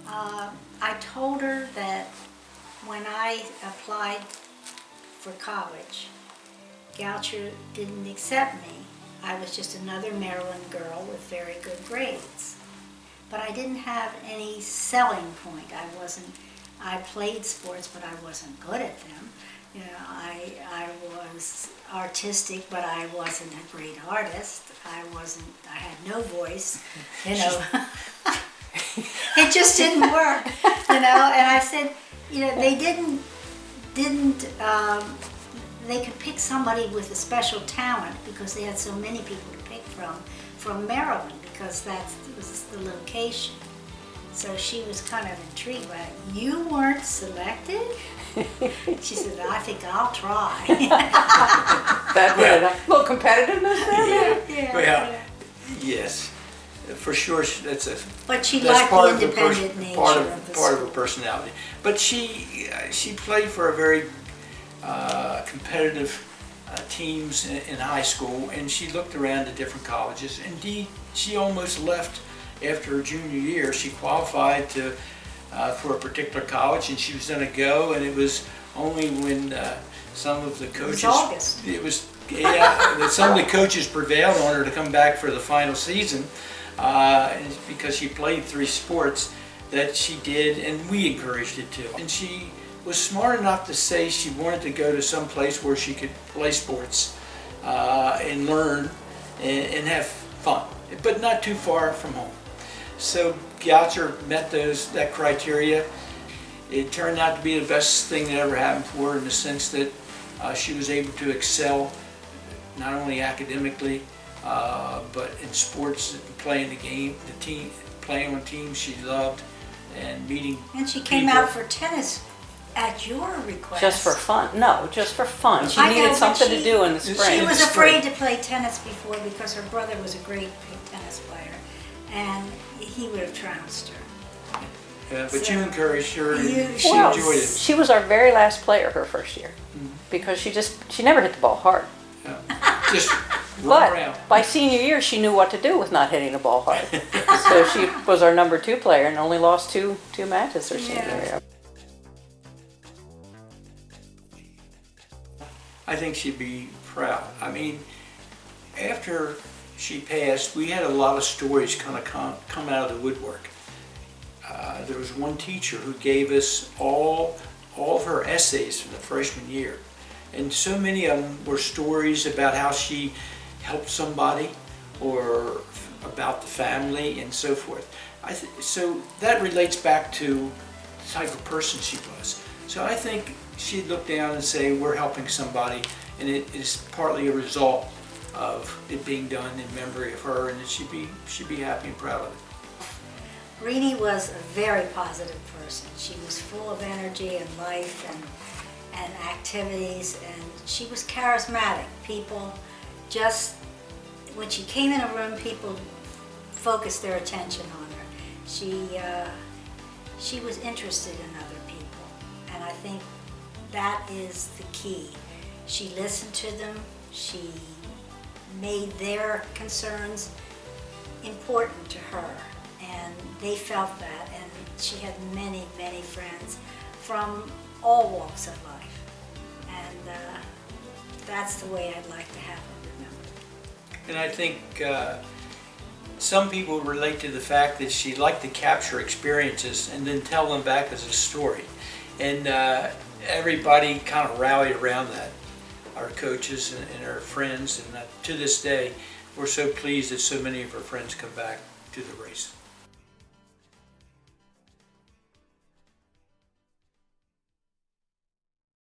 I told her that when I applied for college, Goucher didn't accept me. I was just another Maryland girl with very good grades. But I didn't have any selling point. I played sports, but I wasn't good at them. You know, I was artistic, but I wasn't a great artist. I had no voice, you know. It just didn't work, you know. And I said, you know, they they could pick somebody with a special talent because they had so many people to pick from Maryland, because that was the location. So she was kind of intrigued by it. You weren't selected? She said, I think I'll try. That's a little competitiveness there? Yeah. Yes, for sure. But she that's liked the independent nature part of the of her sport. personality. But she played for a very competitive teams in high school, and she looked around to different colleges. Indeed, she almost left after her junior year. She qualified for a particular college, and she was going to go, and it was only when some of the coaches... It was August. It was, yeah, some of the coaches prevailed on her to come back for the final season, and because she played 3 sports, that she did, and we encouraged it too. And she was smart enough to say she wanted to go to some place where she could play sports and learn and have fun, but not too far from home. So Goucher met that criteria. It turned out to be the best thing that ever happened for her, in the sense that she was able to excel not only academically, but in sports, playing the game, playing on teams she loved, and meeting And she came people. out for tennis at your request. Just for fun? No, just for fun. She I know, needed but something to she- do in the She spring. was spring. afraid to play tennis before because her brother was a great tennis player, and he would have trounced her. Yeah, but So- you encouraged her, and she Well, enjoyed it. she was our very last player her first year, because she never hit the ball hard. Yeah. Just run But around. by senior year, she knew what to do with not hitting the ball hard. So she was our number 2 player and only lost two matches her senior Yeah. year. I think she'd be proud. I mean, after she passed, we had a lot of stories kind of come out of the woodwork. There was one teacher who gave us all of her essays from the freshman year. And so many of them were stories about how she helped somebody, or about the family, and so forth. So that relates back to the type of person she was. So I think she'd look down and say, we're helping somebody, and it is partly a result of it being done in memory of her, and that she'd be happy and proud of it. Renie was a very positive person. She was full of energy and life and activities, and she was charismatic. People just, when she came in a room, people focused their attention on her. She was interested in other people, and I think that is the key. She listened to them. She made their concerns important to her, and they felt that, and she had many, many friends from all walks of life, and that's the way I'd like to have her remembered. And I think some people relate to the fact that she liked to capture experiences and then tell them back as a story. And everybody kind of rallied around that. Our coaches and our friends, and to this day, we're so pleased that so many of our friends come back to the race.